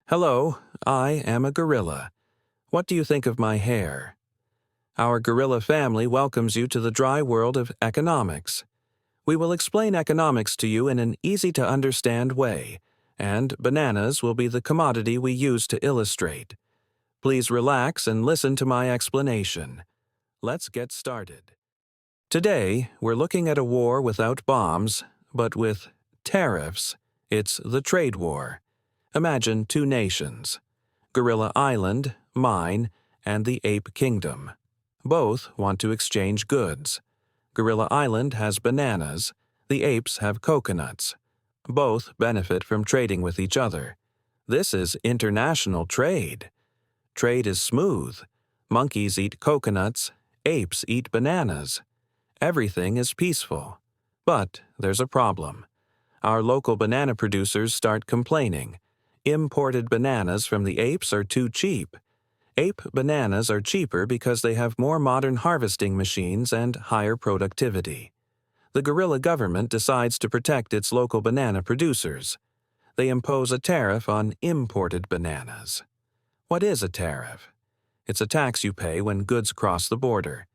Hello, I am a gorilla. What do you think of my hair? Our gorilla family welcomes you to the dry world of economics. We will explain economics to you in an easy-to-understand way, and bananas will be the commodity we use to illustrate. Please relax and listen to my explanation. Let's get started. Today, we're looking at a war without bombs, but with tariffs. It's the trade war. Imagine two nations, Gorilla Island, mine, and the Ape Kingdom. Both want to exchange goods. Gorilla Island has bananas, the apes have coconuts. Both benefit from trading with each other. This is international trade. Trade is smooth. Monkeys eat coconuts, apes eat bananas. Everything is peaceful. But there's a problem. Our local banana producers start complaining. Imported bananas from the apes are too cheap. Ape bananas are cheaper because they have more modern harvesting machines and higher productivity. The gorilla government decides to protect its local banana producers. They impose a tariff on imported bananas. What is a tariff? It's a tax you pay when goods cross the border.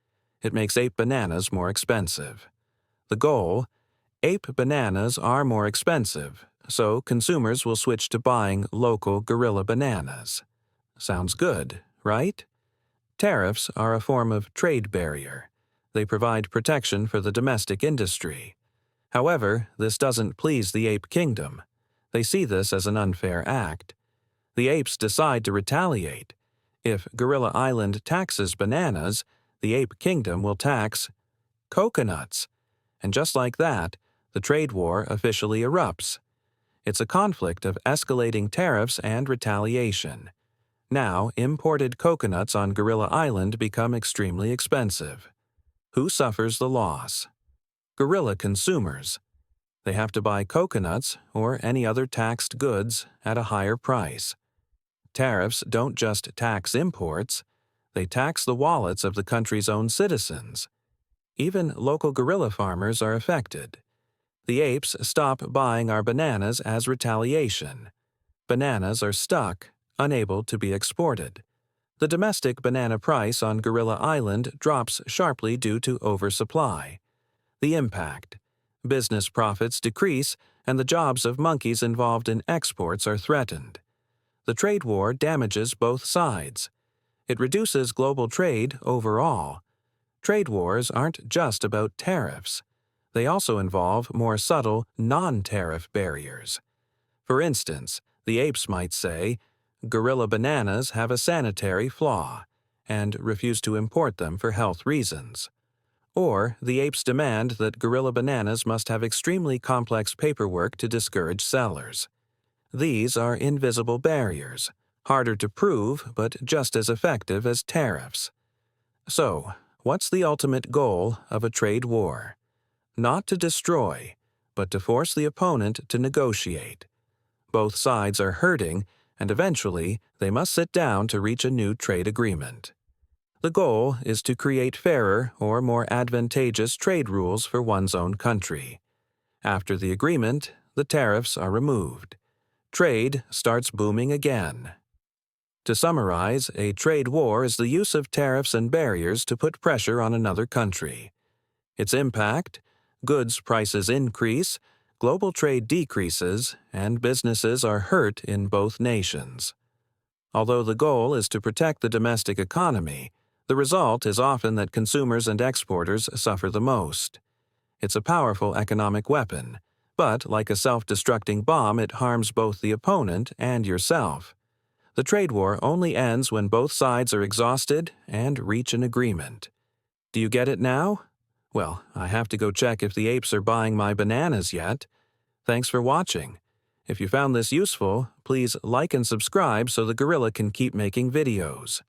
It makes ape bananas more expensive. The goal? Ape bananas are more expensive, so consumers will switch to buying local gorilla bananas. Sounds good, right? Tariffs are a form of trade barrier. They provide protection for the domestic industry. However, this doesn't please the Ape Kingdom. They see this as an unfair act. The apes decide to retaliate. If Gorilla Island taxes bananas, the Ape Kingdom will tax coconuts. And just like that, the trade war officially erupts. It's a conflict of escalating tariffs and retaliation. Now, imported coconuts on Gorilla Island become extremely expensive. Who suffers the loss? Gorilla consumers. They have to buy coconuts or any other taxed goods at a higher price. Tariffs don't just tax imports, they tax the wallets of the country's own citizens. Even local gorilla farmers are affected. The apes stop buying our bananas as retaliation. Bananas are stuck, unable to be exported. The domestic banana price on Gorilla Island drops sharply due to oversupply. The impact: business profits decrease and the jobs of monkeys involved in exports are threatened. The trade war damages both sides. It reduces global trade overall. Trade wars aren't just about tariffs. They also involve more subtle, non-tariff barriers. For instance, the apes might say, gorilla bananas have a sanitary flaw, and refuse to import them for health reasons. Or the apes demand that gorilla bananas must have extremely complex paperwork to discourage sellers. These are invisible barriers, harder to prove but just as effective as tariffs. So, what's the ultimate goal of a trade war? Not to destroy, but to force the opponent to negotiate. Both sides are hurting, and eventually they must sit down to reach a new trade agreement. The goal is to create fairer or more advantageous trade rules for one's own country. After the agreement, the tariffs are removed. Trade starts booming again. To summarize, a trade war is the use of tariffs and barriers to put pressure on another country. Its impact: goods prices increase, global trade decreases, and businesses are hurt in both nations. Although the goal is to protect the domestic economy, the result is often that consumers and exporters suffer the most. It's a powerful economic weapon, but like a self-destructing bomb, it harms both the opponent and yourself. The trade war only ends when both sides are exhausted and reach an agreement. Do you get it now? Well, I have to go check if the apes are buying my bananas yet. Thanks for watching. If you found this useful, please like and subscribe so the gorilla can keep making videos.